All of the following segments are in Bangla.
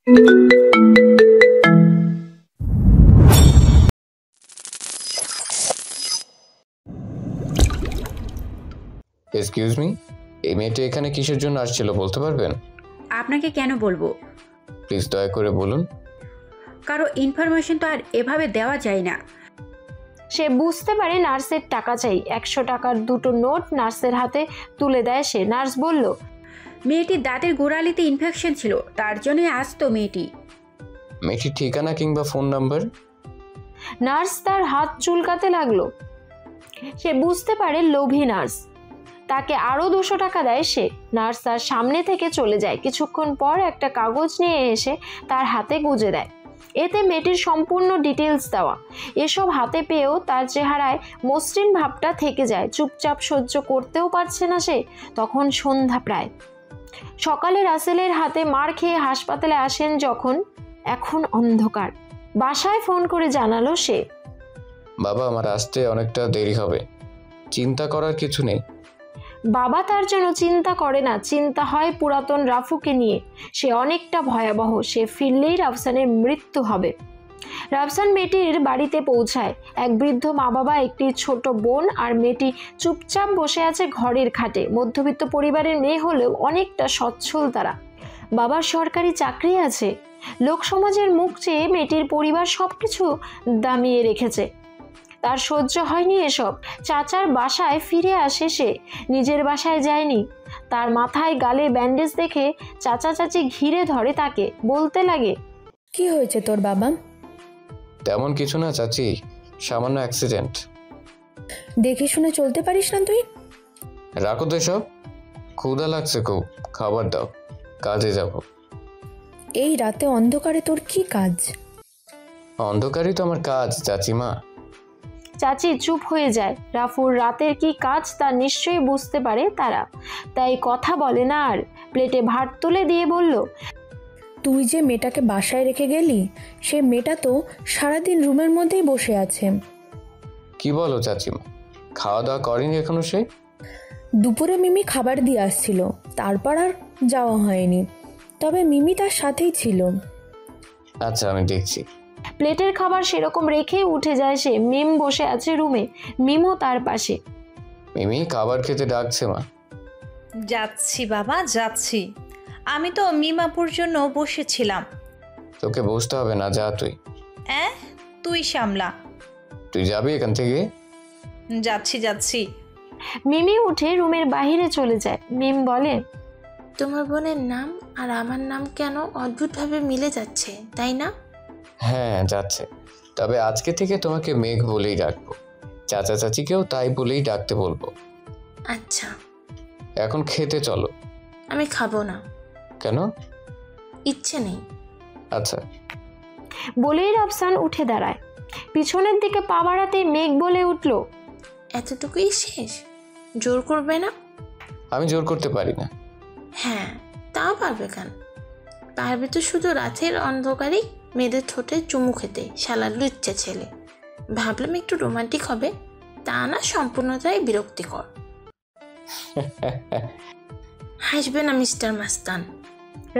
এক্সকিউজ মি, এই মেয়েটা এখানে কিসের জন্য আসছিল বলতে পারবেন? আপনাকে কেন বলবো? প্লিজ দয়া করে বলুন। কারো ইনফরমেশন তো আর এভাবে দেওয়া যায় না। সে বুঝতে পারে নার্সের টাকা চাই। 100 টাকার দুটো নোট নার্সের হাতে তুলে দেয় সে। নার্স বলল, মেয়েটির দাঁতের গোড়ালিতে ইনফেকশন ছিল, তার জন্যই আসতো মেয়েটি। মেয়েটির ঠিকানা কিংবা ফোন নাম্বার? নার্স তার হাত চুলকাতে লাগলো। সে বুঝতে পারে লোভী নার্স। তাকে আরো 200 টাকা দেয় সে। নার্স তার সামনে থেকে চলে যায়। কিছুক্ষণ পর একটা কাগজ নিয়ে এসে তার হাতে গুজে দেয়। এতে মেয়েটির সম্পূর্ণ ডিটেলস দেওয়া। এসব হাতে পেয়েও তার চেহারায় মসৃণ ভাবটা থেকে যায়। চুপচাপ সহ্য করতেও পারছে না সে। তখন সন্ধ্যা প্রায়। সকালে রাসেলের হাতে মার খেয়ে হাসপাতালে আসেন যখন। এখন অন্ধকার। বাসায় ফোন করে জানালো সে, বাবা, আমার আসতে অনেকটা দেরি হবে। চিন্তা করার কিছু নেই। বাবা তার জন্য চিন্তা করে না, চিন্তা হয় পুরাতন রাফুকে নিয়ে। সে অনেকটা ভয়াবহ। সে ফিরলেই রাফসানের মৃত্যু হবে। রাফসান মেয়েটির বাড়িতে পৌঁছায়। এক বৃদ্ধ মা বাবা, একটি ছোট বোন আর মেয়েটি চুপচাপ বসে আছে ঘরের খাটে। মধ্যবিত্ত পরিবারের মেয়ে হলেও অনেকটা সচ্ছল তারা। বাবার সরকারি চাকরি আছে। লোক সমাজের মুখ চেয়ে মেয়েটির পরিবার সবকিছু দামিয়ে রেখেছে। তার সহ্য হয়নি এসব। চাচার বাসায় ফিরে আসে সে, নিজের বাসায় যায়নি। তার মাথায় গালে ব্যান্ডেজ দেখে চাচা চাচি ঘিরে ধরে তাকে। বলতে লাগে, কি হয়েছে তোর বাবা? তেমন কিছু না চাচি, সামান্য অ্যাক্সিডেন্ট। দেখে শুনে চলতে পারিস না তুই? রাখো তো সব, ক্ষুধা লাগছে খুব, খাবার দাও, কাজে যাব। এই রাতে অন্ধকারে তোর কি কাজ? অন্ধকারই তো আমার কাজ চাচিমা। চাচি চুপ হয়ে যায়। রাফুর রাতের কি কাজ তা নিশ্চয়ই বুঝতে পারে তারা, তাই কথা বলে না আর। প্লেটে ভাত তুলে দিয়ে বলল, তুই যে মেয়েটাকে বাসায় রেখে গেলি, সে মেয়েটা তো সারাদিন রুমের মধ্যেই বসে আছে। কি বলো চাচিমা? খাওয়া দাওয়া করেনি এখনো সে? দুপুরে মিমি খাবার দিয়ে আসছিল, তারপর আর যাওয়া হয়নি। তবে মিমি তার সাথেই ছিল। আচ্ছা, আমি দেখছি। প্লেটের খাবার সেরকম রেখেই উঠে যায় সে। মিম বসে আছে রুমে, মিমও তার পাশে। মিমি খাবার খেতে ডাকছে মা। যাচ্ছি বাবা, যাচ্ছি। আমি তো মিমাপুর জন্য বসেছিলাম। তোকে বসতে হবে না, যা তুই। তুই সামলা। তুই যাবি এখান থেকে? যাচ্ছি যাচ্ছি। মিমি উঠে রুমের বাইরে চলে যায়। মিম বলে, তোমার বোনের নাম আর আমার নাম কেন অদ্ভুতভাবে মিলে যাচ্ছে, তাই না? হ্যাঁ, যাচ্ছে। তবে আজকে থেকে তোমাকে মেঘ বলেই ডাকবো। চাচা চাচিকেও তাই বলেই ডাকতে বলবো। আচ্ছা। এখন খেতে চলো। আমি খাবো না। কেন? ইচ্ছে নেই। আচ্ছা। বলেই রাফসান উঠে দাঁড়ায়। পিছনের দিকে পা বাড়াতে মেঘ বলে উঠল, এতটুকুই শেষ? জোর করবে না? আমি জোর করতে পারি না। হ্যাঁ, তাও পারবে কেন? পারবে তো শুধু রাতের অন্ধকারেই মেয়েদের ঠোঁটে চুমু খেতে, শালা লুচ্চা ছেলে। ভাবলাম একটু রোমান্টিক হবে, তা না, সম্পূর্ণটাই বিরক্তিকর। হাসবে না মিস্টার মাস্তান।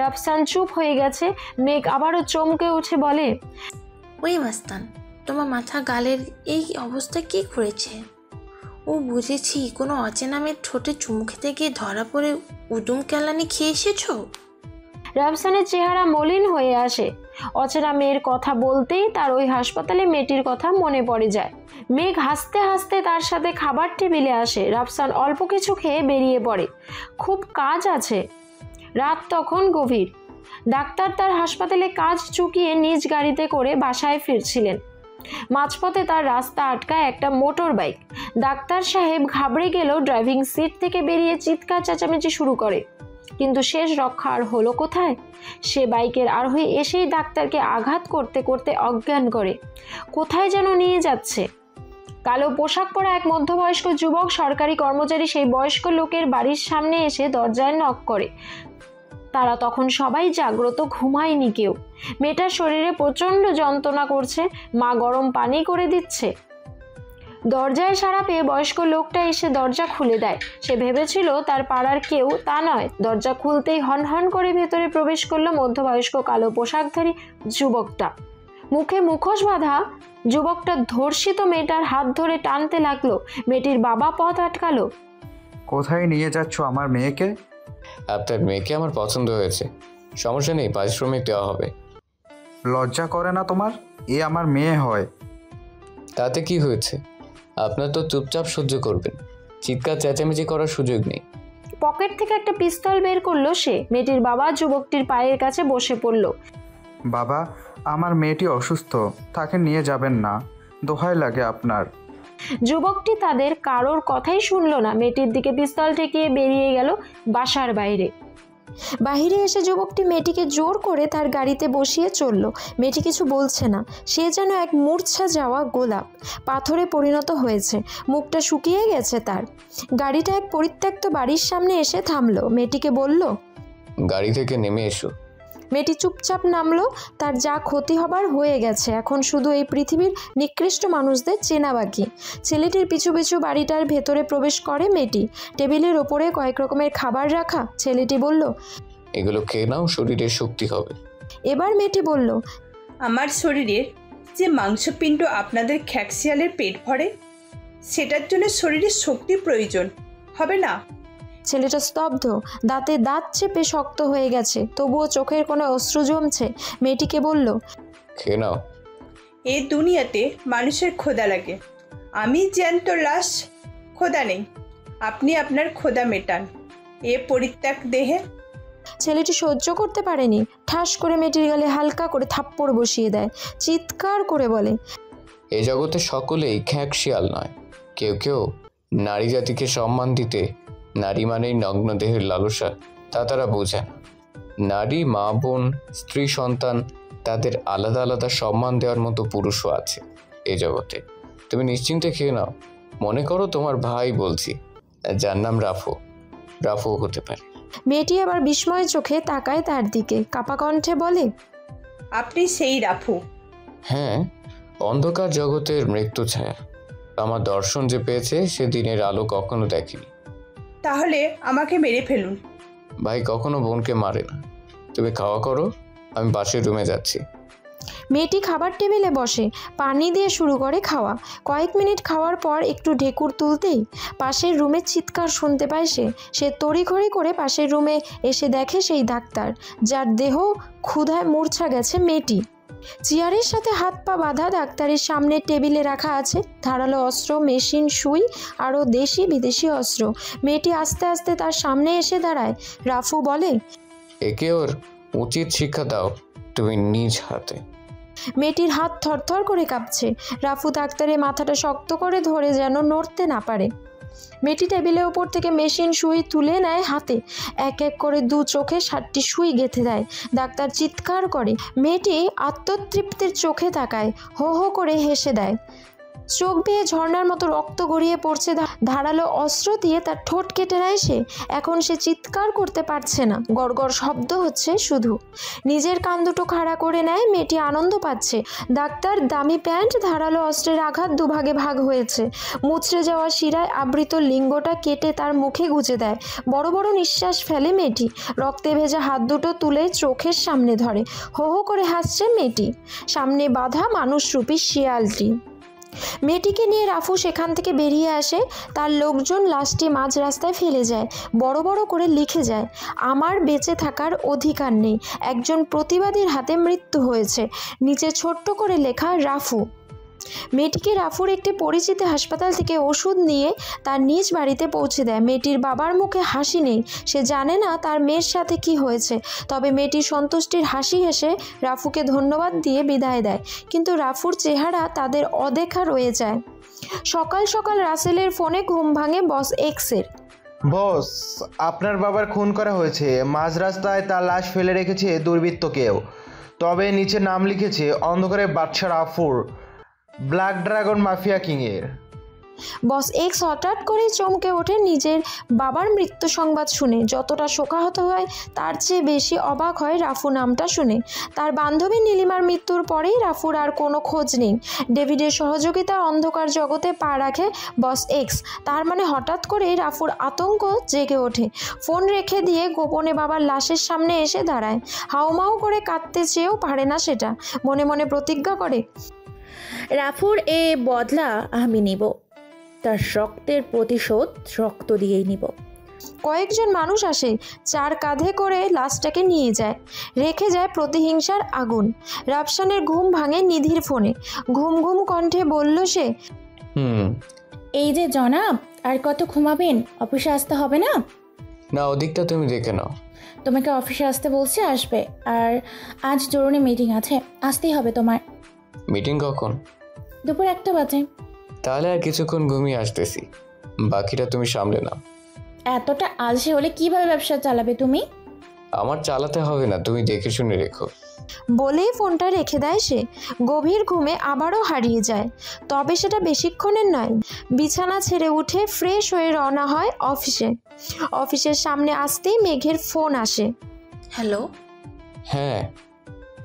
রাফসান চুপ হয়ে গেছে। মেঘ আবারও চমকে উঠে বলে, ওই মাস্তান, তোমার মাথা গালের এই অবস্থা কি করেছে? ও বুঝেছি, কোনো অচেনা মেয়ের ঠোঁটে চুমু খেতে গিয়ে ধরা পড়ে উদুম কেলানি খেয়ে এসেছো। রাফসানের চেহারা মলিন হয়ে আসে। অচেনা মেয়ের কথা বলতেই তার ওই হাসপাতালে মেয়েটির কথা মনে পড়ে যায়। মেঘ হাসতে হাসতে তার সাথে খাবার টেবিলে আসে। রাফসান অল্প কিছু খেয়ে বেরিয়ে পড়ে। খুব কাজ আছে। রাত তখন গভীর। ডাক্তার তার হাসপাতালে কাজ চুকিয়ে নিজ গাড়িতে করে বাসায় ফিরছিলেন। মাঝপথে তার রাস্তা আটকায় একটা মোটর বাইক। ডাক্তার সাহেব ঘাবড়ে গেলেও ড্রাইভিং সিট থেকে বেরিয়ে চিৎকার চেঁচামেচি শুরু করে। কিন্তু শেষ রক্ষা আর হলো কোথায়? সে বাইকের আরোহী এসেই ডাক্তারকে আঘাত করতে করতে অজ্ঞান করে। কোথায় যেন নিয়ে যাচ্ছে। কালো পোশাক পরা এক মধ্যবয়স্ক যুবক সরকারি কর্মচারী সেই বয়স্ক লোকের বাড়ির সামনে এসে দরজায় নক করে। তারা তখন সবাই জাগ্রত, ঘুমায়নি কেউ। মেয়েটার শরীরে প্রচণ্ড যন্ত্রণা করছে। মা গরম পানি করে দিচ্ছে। দরজায় সাড়া পেয়ে বয়স্ক লোকটা এসে দরজা খুলে দেয়। সে ভেবেছিল তার পাড়ার কেউ, তা নয়। দরজা খুলতেই হনহন করে ভেতরে প্রবেশ করলো মধ্যবয়স্ক কালো পোশাকধারী যুবকটা। মুখে মুখোশ বাঁধা যুবকটা ধর্ষিত মেয়েটার হাত ধরে টানতে লাগলো। মেয়েটির বাবা পথ আটকালো। কোথায় নিয়ে যাচ্ছ আমার মেয়েকে? আপনার মেয়েকে আমার পছন্দ হয়েছে, সমস্যা নেই, পারিশ্রমিক দেওয়া হবে। লজ্জা করে না তোমার? এ আমার মেয়ে হয়। তাতে কি হয়েছে? আপনার তো চুপচাপ সহ্য করবেন, চিৎকার চেঁচামেচি করার সুযোগ নেই। পকেট থেকে একটা পিস্তল বের করলো সে। মেয়েটির বাবা যুবকটির পায়ের কাছে বসে পড়ল। বাবা, আমার মেয়েটি অসুস্থ, তাকে নিয়ে যাবেন না, দোহাই লাগে আপনার। যুবকটি তাদের কারোর কথাই শুনলো না। মেয়েটির দিকে পিস্তল ঠেকিয়ে বেরিয়ে গেল বাসার বাইরে। বাহিরে এসে যুবকটি মেয়েটিকে জোর করে তার গাড়িতে বসিয়ে চলল। মেয়েটি কিছু বলছে না, সে যেন এক মূর্ছা যাওয়া গোলাপ, পাথরে পরিণত হয়েছে, মুখটা শুকিয়ে গেছে তার। গাড়িটা এক পরিত্যক্ত বাড়ির সামনে এসে থামলো। মেয়েটিকে বলল, গাড়ি থেকে নেমে এসো। মেয়েটি চুপচাপ নামলো। তার যা ক্ষতি হবার হয়ে গেছে, এখন শুধু এই পৃথিবীর নিকৃষ্ট মানুষদের চেনা বাকি। ছেলেটির পিছু পিছু বাড়িটার ভেতরে প্রবেশ করে মেয়েটি। টেবিলের ওপরে কয়েক রকমের খাবার রাখা। ছেলেটি বলল, এগুলো খেয়ে নাও, শরীরের শক্তি হবে। এবার মেয়েটি বলল, আমার শরীরের যে মাংসপিণ্ড আপনাদের খ্যাকশিয়ালের পেট ভরে, সেটার জন্য শরীরের শক্তি প্রয়োজন হবে না। ছেলেটা স্তব্ধ, দাঁতে দাঁত চেপে শক্ত হয়ে গেছে, তবুও চোখের কোনো অশ্রু জমছে। মেয়েটিকে বলল, খেয়ে নাও। এই দুনিয়াতে মানুষের ক্ষুধা লাগে, আমি জ্যান্ত লাশ, ক্ষুধা নেই। আপনি আপনার ক্ষুধা মেটান এ পরিত্যাগ দেহে। ছেলেটি সহ্য করতে পারেনি, ঠাস করে মেয়েটির গালে হালকা করে থাপ্পড় বসিয়ে দেয়। চিৎকার করে বলে, এ জগতে সকলেই খ্যাঁকশিয়াল নয়। কেউ কেউ নারী জাতিকে সম্মান দিতে নারী মানেই নগ্ন দেহের লালসা, তা তারা বোঝে না। নারী, মা, বোন, স্ত্রী, সন্তান, তাদের আলাদা আলাদা সম্মান দেওয়ার মতো পুরুষও আছে এ জগতে। তুমি নিশ্চিন্তে খেয়ে নাও। মনে করো তোমার ভাই বলছি, যার নাম রাফু। রাফু হতে পারে। মেয়েটি আবার বিস্ময় চোখে তাকায় তার দিকে, কাপা কণ্ঠে বলে, আপনি সেই রাফু? হ্যাঁ, অন্ধকার জগতের মৃত্যু ছায়া। আমার দর্শন যে পেয়েছে সে দিনের আলো কখনো দেখেনি। তাহলে আমাকে মেরে ফেলুন। ভাই কখনো বোনকে মারে না। তুমি খাওয়া করো, আমি পাশের রুমে যাচ্ছি। মেয়েটি খাবার টেবিলে বসে, পানি দিয়ে শুরু করে খাওয়া। কয়েক মিনিট খাওয়ার পর একটু ঢেকুর তুলতেই পাশের রুমে চিৎকার শুনতে পায় সে তড়িঘড়ি করে পাশের রুমে এসে দেখে সেই ডাক্তার, যার দেহ ক্ষুধায় মূর্ছা গেছে মেয়েটি। চেয়ারের সাথে হাত পা বাঁধা, ডাক্তারের সামনে টেবিলে রাখা আছে ধারালো অস্ত্র, মেশিন, সুই, আরও দেশি বিদেশি অস্ত্র। মেয়েটি আস্তে আস্তে তার সামনে এসে দাঁড়ায়। রাফু বলে, একে ওর উচিত শিক্ষা দাও তুমি নিজ হাতে। মেয়েটির হাত থরথর করে কাঁপছে। রাফু ডাক্তারের মাথাটা শক্ত করে ধরে যেন নড়তে না পারে। মেয়েটি টেবিলের ওপর থেকে মেশিন, সুই তুলে নেয় হাতে। এক এক করে দু চোখে 7টি সুই গেঁথে দেয়। ডাক্তার চিৎকার করে। মেয়েটি আত্মতৃপ্তির চোখে তাকায়, হো হো করে হেসে দেয়। চোখ বেয়ে ঝর্ণার মতো রক্ত গড়িয়ে পড়ছে। ধারালো অস্ত্র দিয়ে তার ঠোঁট কেটে নেয় সে। এখন সে চিৎকার করতে পারছে না, গড়গড় শব্দ হচ্ছে শুধু। নিজের কান দুটো খাড়া করে নেয়। মেয়েটি আনন্দ পাচ্ছে। ডাক্তার দামি প্যান্ট, ধারালো অস্ত্রের আঘাত দুভাগে ভাগ হয়েছে। মুচড়ে যাওয়া শিরায় আবৃত লিঙ্গটা কেটে তার মুখে গুজে দেয়। বড় বড় নিঃশ্বাস ফেলে মেয়েটি। রক্তে ভেজা হাত দুটো তুলে চোখের সামনে ধরে। হো হো করে হাসছে মেয়েটি। সামনে বাঁধা মানুষরূপী শিয়ালটি। মেয়েটিকে নিয়ে রাফু সেখান থেকে বেরিয়ে আসে। তার লোকজন লাশটি মাঝ রাস্তায় ফেলে যায়। বড় বড় করে লিখে যায়, আমার বেঁচে থাকার অধিকার নেই, একজন প্রতিবাদীর হাতে মৃত্যু হয়েছে। নিচে ছোট্ট করে লেখা রাফু। মেয়েটিকে রাফুর একটি পরিচিত হাসপাতাল থেকে ওষুধ নিয়ে তার নিজ বাড়িতে পৌঁছে দেয়। মেয়েটির বাবার মুখে হাসি নেই। সে জানে না তার মেয়ের সাথে কি হয়েছে। তবে মেয়েটির সন্তুষ্টির হাসি হেসে রাফুকে ধন্যবাদ দিয়ে বিদায় দেয়। কিন্তু রাফুর চেহারা তাদের অদেখা রয়ে যায়। সকাল সকাল রাসেলের ফোনে ঘুম ভাঙে বস এক্সের। বস, আপনার বাবার খুন করা হয়েছে। মাঝ রাস্তায় তার লাশ ফেলে রেখেছে দুর্বৃত্ত কেউ। তবে নিচে নাম লিখেছে অন্ধকারের বাদশা রাফুর, ব্ল্যাক ড্রাগন মাফিয়া কিংয়ের। বস এক্স হঠাৎ করে চমকে ওঠে নিজের বাবার মৃত্যু সংবাদ শুনে। যতটা শোকাহত হয় তার চেয়ে বেশি অবাক হয় রাফু নামটা শুনে। তার বান্ধবী নীলিমার মৃত্যুর পরেই রাফুর আর কোনো খোঁজ নেই। ডেভিডের সহযোগিতার অন্ধকার জগতে পা রাখে বস এক্স। তার মানে হঠাৎ করেই রাফুর আতঙ্ক জেগে ওঠে। ফোন রেখে দিয়ে গোপনে বাবার লাশের সামনে এসে দাঁড়ায়। হাউমাউ করে কাঁদতে চেয়েও পারে না সেটা। মনে মনে প্রতিজ্ঞা করে, রাফুর এ বদলা আমি নিব, তার রক্তের প্রতিশোধ রক্ত দিয়েই নিব। কয়েকজন মানুষ আসে, চার কাঁধে করে লাশটাকে নিয়ে যায়, রেখে যায় প্রতিহিংসার আগুন। রাফসানের ঘুম ভাঙে নিধির ফোনে। ঘুম ঘুম কণ্ঠে বলল সে, এই যে জনাব, আর কত ঘুমাবেন? অফিসে আসতে হবে না? না, ওদিকটা তুমি দেখে নাও। তোমাকে অফিসে আসতে বলছি, আসবে। আর আজ জরুরি মিটিং আছে, আসতেই হবে তোমার। মিটিং কখন? দুপুর 1টা বাজে। তাহলে আর কিছুক্ষণ ঘুমিয়ে আসতেছি, বাকিটা তুমি সামলে নাও। এতটা আলসে হলে কিভাবে ব্যবসা চালাবে তুমি? আমার চালাতে হবে না, তুমি দেখে শুনে রেখো। বলেই ফোনটা রেখে দেয় সে। গভীর ঘুমে আবারও হারিয়ে যায়। তবে সেটা বেশিক্ষণের নয়। বিছানা ছেড়ে উঠে ফ্রেশ হয়ে রওনা হয় অফিসে। অফিসের সামনে আসতেই মেঘের ফোন আসে। হ্যালো। হ্যাঁ,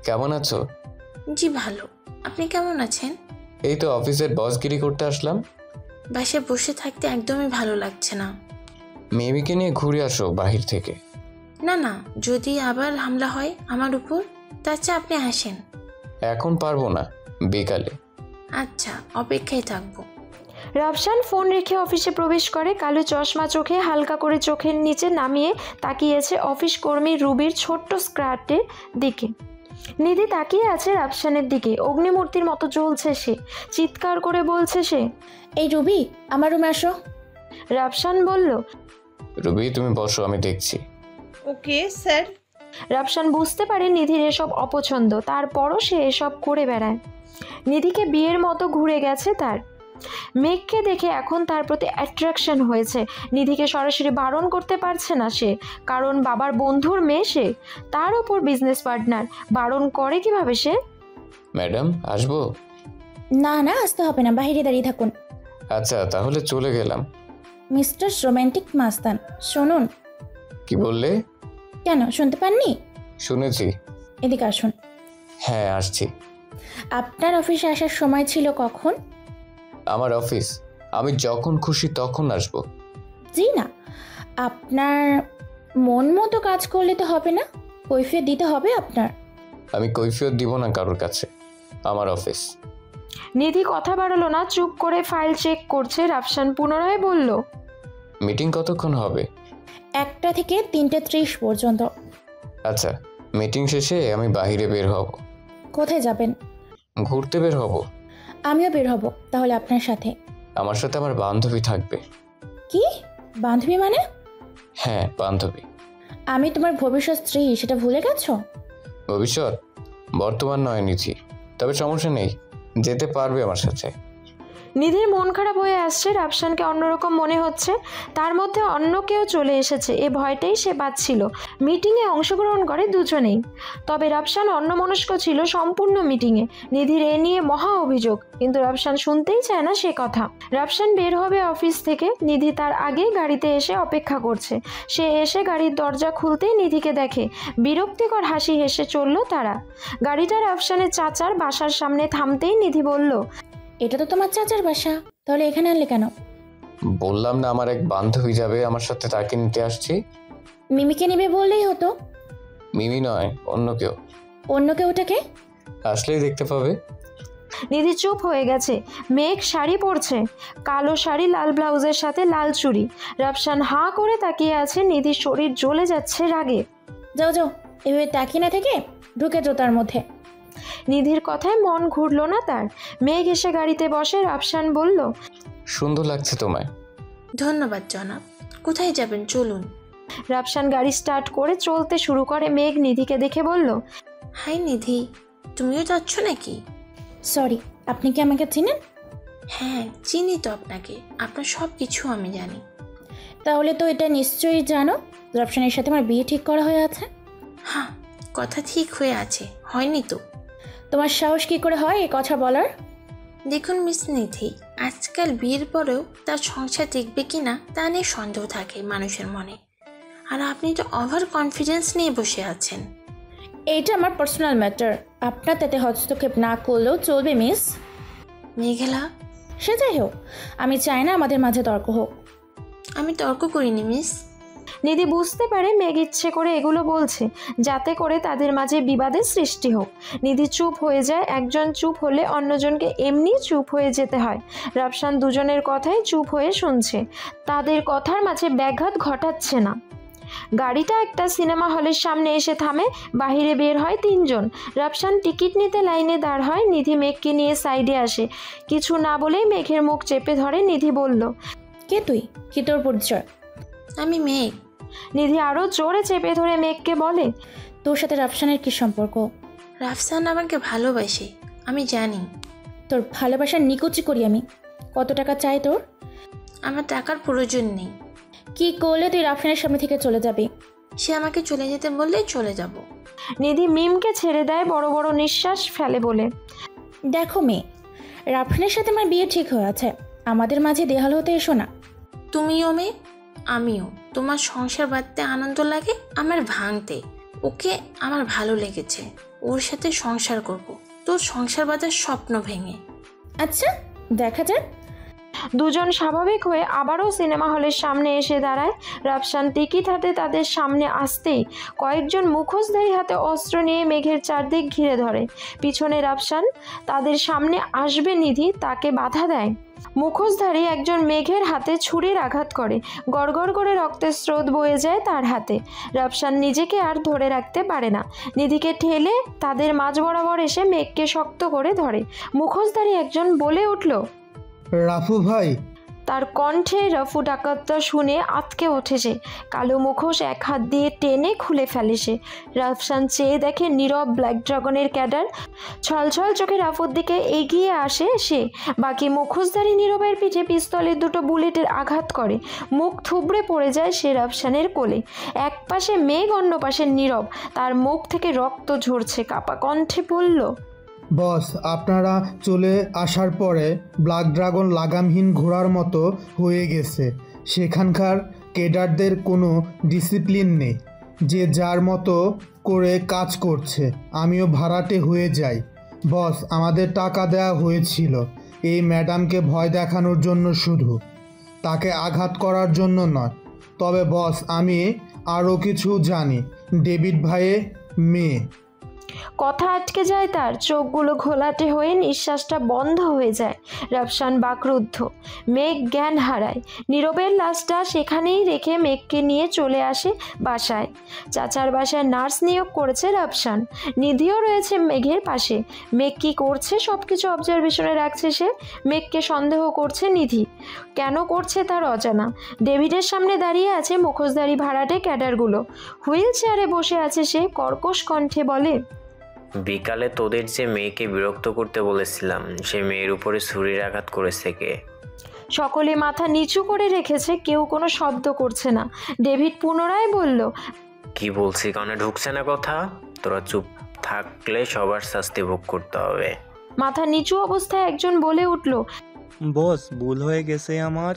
কেমন আছো? জি ভালো, আপনি কেমন আছেন? এই তো অফিসের বসগিরি করতে আসলাম। বাসায় বসে থাকতে একদমই ভালো লাগছে না। মেমিকে নিয়ে ঘুরে আসো বাহির থেকে। না না, যদি আবার হামলা হয় আমার উপর, তার চেয়ে আপনি আসেন। এখন পারবো না, বিকালে। আচ্ছা, অপেক্ষায় থাকবো। রাফসান ফোন রেখে অফিসে প্রবেশ করে। কালো চশমা চোখে হালকা করে চোখের নিচে নামিয়ে তাকিয়েছে অফিস কর্মী রুবির ছোট্ট স্কার্টের দিকে। নিধি তাকিয়ে আছে রাফসানের দিকে। অগ্নিমূর্তির মতো জ্বলছে সে। চিৎকার করে বলছে সে, এই রুবি, আমার রুমে আসো। রাফসান বলল, রুবি তুমি বসো, আমি দেখছি। Okay sir. রাফসান বুঝতে পারে নিধির এসব অপছন্দ, তারপরও সে এসব করে বেড়ায়। নিধিকে বিয়ের মতো ঘুরে গেছে তার। মেঘকে দেখে এখন তার প্রতি অ্যাট্রাকশন হয়েছে। নিধিকে সরাসরি বারণ করতে পারছে না সে, কারণ বাবার বন্ধুর মেয়ে সে, তার ওপর বিজনেস পার্টনার। বারণ করে কিভাবে সে? ম্যাডাম আসবো? না না, আসতে হবে না, বাইরে দাঁড়িয়ে থাকুন। আচ্ছা, তাহলে চলে গেলাম। মিস্টার রোম্যান্টিক মাস্তান, শুনুন। কি বললে? কেন, শুনতে পাননি? শুনেছি। এদিকে আসুন। হ্যাঁ, আসছি। আপনার অফিসে আসার সময় ছিল কখন? আমার অফিস আমি যখন খুশি তখন আসবো। জি না, আপনার মন মতো কাজ করলে তো হবে না, কৈফিয়ত দিতে হবে আপনার। আমি কৈফিয়ত দিব না কারোর কাছে, আমার অফিস। নিধি কথা বাড়ালো না, চুপ করে ফাইল চেক করছে। রাফসান পুনরায় বলল, মিটিং কতক্ষণ হবে? 1টা থেকে 3:30 পর্যন্ত। আচ্ছা, মিটিং শেষে আমি বাইরে বের হব। কোথায় যাবেন? ঘুরতে বের হব। আমিও বের হব, তাহলে আপনার সাথে। আমার সাথে আমার বান্ধবী থাকবে। কি বান্ধবী মানে? হ্যাঁ, বান্ধবী। আমি তোমার ভবিষ্যৎ স্ত্রী, সেটা ভুলে গেছো? ভবিষ্যৎ? বর্তমান নয় নিধি, তবে সমস্যা নেই, যেতে পারবে আমার সাথে। নিধির মন খারাপ হয়ে আসছে। রাফসানকে অন্যরকম মনে হচ্ছে, তার মধ্যে অন্য কেউ চলে এসেছে, এ ভয়টাই সে পাচ্ছিল। মিটিংয়ে অংশগ্রহণ করে দুজনেই, তবে রাফসান অন্যমনস্ক ছিল সম্পূর্ণ মিটিংয়ে। নিধির এ নিয়ে মহা অভিযোগ, কিন্তু রাফসান শুনতেই চায় না সে কথা। রাফসান বের হবে অফিস থেকে। নিধি তার আগে গাড়িতে এসে অপেক্ষা করছে। সে এসে গাড়ির দরজা খুলতেই নিধিকে দেখে। বিরক্তিকর হাসি হেসে চলল তারা। গাড়িটা রাফসানের চাচার বাসার সামনে থামতেই নিধি বলল, এটা তো তোমার চাচার বাসা, তাহলে এখানে আনলে কেন? বললাম না আমার এক বান্ধবী যাবে আমার সাথে, তাকে নিতে আসছি। মিমিকে নেবে বললেই হতো। মিমি নয়, অন্য কেউ। অন্য কেউটাকে? আসলেই দেখতে পাবে। নিধি চুপ হয়ে গেছে। মেঘ শাড়ি পরছে, কালো শাড়ি, লাল ব্লাউজের সাথে লাল চুড়ি। রাফসান হাঁ করে তাকিয়ে আছে। নিধির শরীর জ্বলে যাচ্ছে রাগে। যাও যাও, এভাবে তাকিয়ে না থেকে ঢুকে যাও তার মধ্যে। নিধির কথায় মন ঘুরল না তার। মেঘ এসে গাড়িতে বসে। রাফসান বলল, সুন্দর লাগছে তোমায়। ধন্যবাদ জনাব। কোথায় যাবেন, চলুন। রাফসান গাড়ি স্টার্ট করে চলতে শুরু করে। মেঘ নিধিকে দেখে বলল, হাই নিধি, তুমিও যাচ্ছ নাকি? সরি, আপনি কি আমাকে চিনেন? হ্যাঁ, চিনি তো আপনাকে, আপনার সব কিছু আমি জানি। তাহলে তো এটা নিশ্চয়ই জানো রাফসানের সাথে আমার বিয়ে ঠিক করা হয়ে আছে। হ্যাঁ, কথা ঠিক হয়ে আছে, হয়নি তো। তোমার সাহস কি করে হয় এই কথা বলার? দেখুন মিস নিধি, আজকাল বিয়ের পরেও তার সংসার টিকবে কিনা তা নিয়ে সন্দেহ থাকে মানুষের মনে। আর আপনি তো ওভার কনফিডেন্স নিয়ে বসে আছেন। এইটা আমার পার্সোনাল ম্যাটার, আপনার তাতে হস্তক্ষেপ না করলেও চলবে মিস। মেঘলা, সে যাই হোক, আমি চাই না আমাদের মাঝে তর্ক হোক। আমি তর্ক করিনি মিস। নিধি বুঝতে পারে মেঘ ইচ্ছে করে এগুলো বলছে যাতে করে তাদের মাঝে বিবাদের সৃষ্টি হোক। নিধি চুপ হয়ে যায়। একজন চুপ হলে অন্যজনকে এমনি চুপ হয়ে যেতে হয়। রাফসান দুজনের কথাই চুপ হয়ে শুনছে, তাদের কথার মাঝে ব্যাঘাত ঘটাচ্ছে না। গাড়িটা একটা সিনেমা হলের সামনে এসে থামে। বাহিরে বের হয় তিনজন। রাফসান টিকিট নিতে লাইনে দাঁড় হয়। নিধি মেঘকে নিয়ে সাইডে আসে। কিছু না বলেই মেঘের মুখ চেপে ধরে। নিধি বলল, কে তুই? কি তোর পরিচয়? আমি মেঘ। নিধি আরও জোরে চেপে ধরে মেঘকে বলে, তোর সাথে রাফসানের কি সম্পর্ক? রাফসান আমাকে ভালোবাসে, আমি জানি। তোর ভালোবাসার নিকুচি করি আমি। কত টাকা চাই তোর? আমার টাকার প্রয়োজন নেই। কি করলে তুই রাফসানের সামনে থেকে চলে যাবি? সে আমাকে চলে যেতে বললেই চলে যাব। নিধি মিমকে ছেড়ে দেয়, বড় বড় নিঃশ্বাস ফেলে বলে, দেখো মেয়ে, রাফসানের সাথে আমার বিয়ে ঠিক হয়ে আছে, আমাদের মাঝে দেহাল হতে এসো না। তুমিও মেয়ে, আমিও। তোমার সংসার বাঁধতে আনন্দ লাগে, আমার ভাঙতে। ওকে আমার ভালো লেগেছে, ওর সাথে সংসার করব। তোর সংসার বাঁধার স্বপ্ন ভেঙে। আচ্ছা, দেখা যাক। দুজন স্বাভাবিক হয়ে আবারও সিনেমা হলের সামনে এসে দাঁড়ায়। রাফসান টিকিট হাতে তাদের সামনে আসতেই কয়েকজন মুখোশধারী হাতে অস্ত্র নিয়ে মেঘের চারদিক ঘিরে ধরে। পিছনে রাফসান। তাদের সামনে আসবে নিধি, তাকে বাধা দেয়। মুখোশধারী একজন মেঘের হাতে ছুরির আঘাত করে। গড়গড় করে রক্তের স্রোত বয়ে যায় তার হাতে। রাফসান নিজেকে আর ধরে রাখতে পারে না। নিধিকে ঠেলে তাদের মাঝ বরাবর এসে মেঘকে শক্ত করে ধরে। মুখোশধারী একজন বলে উঠল, রাফু ভাই। তার কণ্ঠে রফু ডাকাতটা শুনে আঁতকে ওঠেছে। কালো মুখোশ এক হাত দিয়ে টেনে খুলে ফেলে সে। রাফসান চেয়ে দেখে নীরব ব্ল্যাক ড্রাগনের ক্যাডার। ছলছল চোখে রাফুর দিকে এগিয়ে আসে সে। বাকি মুখোশধারী নীরবের পিঠে পিস্তলের দুটো বুলেটের আঘাত করে। মুখ থুবড়ে পড়ে যায় সে রাফসানের কোলে। এক পাশে মেঘ, অন্য পাশে নীরব। তার মুখ থেকে রক্ত ঝরছে। কাপা কণ্ঠে বলল, বস, আপনারা চলে আসার পরে ব্ল্যাক ড্রাগন লাগামহীন ঘোড়ার মতো হয়ে গেছে। সেখানকার ক্যাডারদের কোনো ডিসিপ্লিন নেই, যে যার মতো করে কাজ করছে। আমিও ভাড়াটে হয়ে যাই। বস, আমাদের টাকা দেওয়া হয়েছিল এই ম্যাডামকে ভয় দেখানোর জন্য, শুধু তাকে আঘাত করার জন্য নয়। তবে বস, আমি আরও কিছু জানি। ডেভিড ভাইয়ের মেয়ে। কথা আটকে যায় তার। চোখগুলো ঘোলাটে হয়ে নিঃশ্বাসটা বন্ধ হয়ে যায়। রাফসান বাকরুদ্ধ। মেঘ জ্ঞান হারায়। নীরবের লাশটা সেখানেই রেখে মেঘকে নিয়ে চলে আসে বাসায়। চাচার বাসায় নার্স নিয়োগ করেছে রাফসান। নিধিও রয়েছে মেঘের পাশে। মেঘ কী করছে সব কিছু অবজারভেশনে রাখছে সে। মেঘকে সন্দেহ করছে নিধি। কেন করছে তার অজানা। ডেভিডের সামনে দাঁড়িয়ে আছে মুখোশধারী ভাড়াটে ক্যাডারগুলো। হুইল চেয়ারে বসে আছে সে। কর্কশ কণ্ঠে বলে, বিকালে তোদের যে মেয়েকে বিরক্ত করতে বলেছিলাম, সে মেয়ের উপরে ছুরির আঘাত করেছে কে? সকলে মাথা নিচু করে রেখেছে, কেউ কোনো শব্দ করছে না। ডেভিড পুনরায় বলল, কি বলছি কানে ঢুকছে না কথা? তোরা চুপ থাকলে সবার শাস্তি ভোগ করতে হবে। মাথা নিচু অবস্থায় একজন বলে উঠল, বস, ভুল হয়ে গেছে আমার।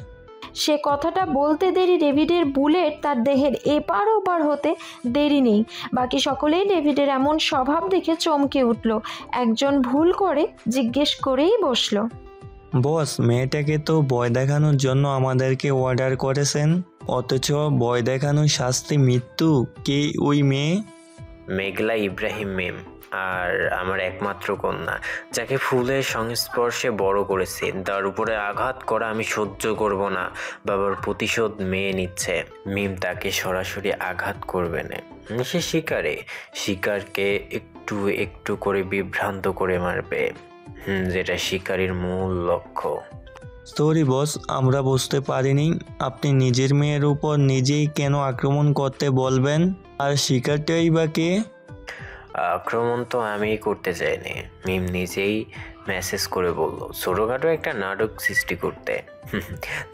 সে কথাটা বলতে দেরি ডেভিডের বুলেট তার দেহের এপার ওপার হতে দেরি নেই। বাকি সকলেই ডেভিডের এমন স্বভাব দেখে চমকে উঠল। একজন ভুল করে জিজ্ঞেস করেই বসল, বস, মেয়েটাকে তো ভয় দেখানোর জন্য আমাদেরকে অর্ডার করেছেন, অথচ ভয় দেখানোর শাস্তি মৃত্যু। কে ওই মেয়ে? মেঘলা ইব্রাহিম মেম, আর আমার একমাত্র কন্যা, যাকে ফুলের সংস্পর্শে বড় করেছি। তার উপরে আঘাত করা আমি সহ্য করব না। বাবার প্রতিশোধ মেয়ে নিচ্ছে। মিম তাকে সরাসরি আঘাত করবে না। সে শিকারকে একটু একটু করে বিভ্রান্ত করে মারবে, যেটা শিকারীর মূল লক্ষ্য। সরি বস, আমরা বুঝতে পারিনি। আপনি নিজের মেয়ের উপর নিজেই কেন আক্রমণ করতে বলবেন? আর শিকারটাই বা কে? আক্রমণ তো আমিই করতে চাইনি, মিম নিজেই মেসেজ করে বলল ছোটোখাটো একটা নাটক সৃষ্টি করতে,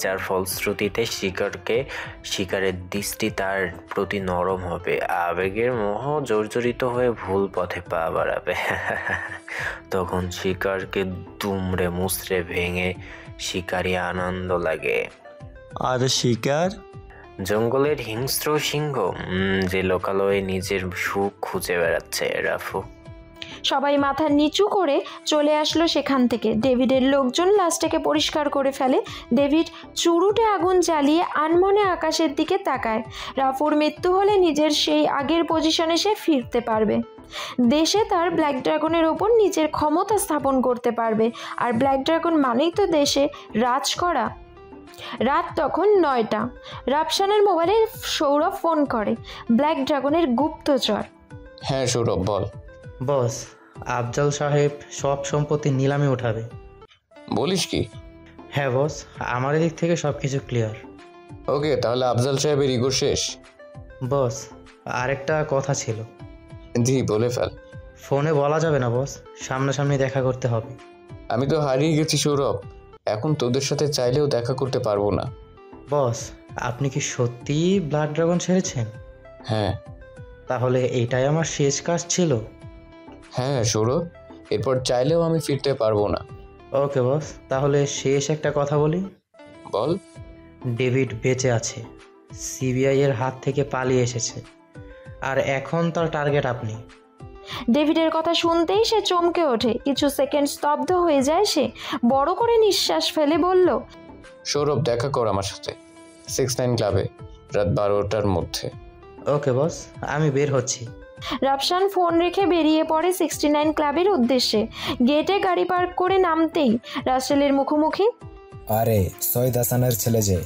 যার ফলশ্রুতিতে শিকারের দৃষ্টি তার প্রতি নরম হবে, আবেগের মোহ জর্জরিত হয়ে ভুল পথে পা বাড়াবে। তখন শিকারকে দুমড়ে মুচড়ে ভেঙে শিকারই আনন্দ লাগে। আর শিকার? জঙ্গলের হিংস্র সিংহ, যে লোকালয়ে নিজের সুখ খুঁজে বেড়াচ্ছে। রাফু সবাই মাথা নিচু করে চলে আসলো সেখান থেকে। ডেভিডের লোকজন লাশটাকে পরিষ্কার করে ফেলে। ডেভিড চুরুটে আগুন জ্বালিয়ে আনমনে আকাশের দিকে তাকায়। রাফুর মৃত্যু হলে নিজের সেই আগের পজিশনে সে ফিরতে পারবে। দেশে তার ব্ল্যাক ড্রাগনের ওপর নিজের ক্ষমতা স্থাপন করতে পারবে। আর ব্ল্যাক ড্রাগন মানেই তো দেশে রাজ করা। রাত তখন 9টা। রাফসানের মোবাইলে সৌরভ ফোন করে, ব্ল্যাক ড্রাগনের গুপ্তচর। হ্যাঁ সৌরভ বল। বস, আফজাল সাহেব সব সম্পত্তি নিলামে উঠাবে। বলিস কি? হ্যাঁ বস, আমার দিক থেকে সব কিছু ক্লিয়ার। ওকে, তাহলে আফজাল সাহেবের ইগো শেষ। বস, আরেকটা কথা ছিল। জি বলে ফেল। ফোনে বলা যাবে না বস, সামনাসামনি দেখা করতে হবে। আমি তো হারিয়ে গেছি সৌরভ, এখন তোদের সাথে চাইলেও দেখা করতে পারবো না। বস, আপনি কি সত্যিই ব্লাড ড্রাগন ছেড়েছেন? হ্যাঁ। তাহলে এটাই আমার শেষ কাজ ছিল? হ্যাঁ সৌরভ, এরপর চাইলেও আমি ফিরতে পারবো না। ওকে বস, তাহলে শেষ একটা কথা বলি। বল। ডেভিড বেঁচে আছে, সিবিআই এর হাত থেকে পালিয়ে এসেছে, আর এখন তার টার্গেট আপনি। ডেভিডের কথা শুনতেই সে চমকে ওঠে। কিছু সেকেন্ড স্তব্ধ হয়ে যায়। সে বড় করে নিঃশ্বাস ফেলে বলল, সৌরভ দেখা কর আমার সাথে 69 ক্লাবে রাত 12টার মধ্যে। ওকে বস, আমি বের হচ্ছি। রাফসান ফোন রেখে বেরিয়ে পড়ে 69 ক্লাবের উদ্দেশ্যে। গেটে গাড়ি পার্ক করে নামতেই রাসেলের মুখোমুখি। আরে সৈয়দ হাসানের ছেলে যে,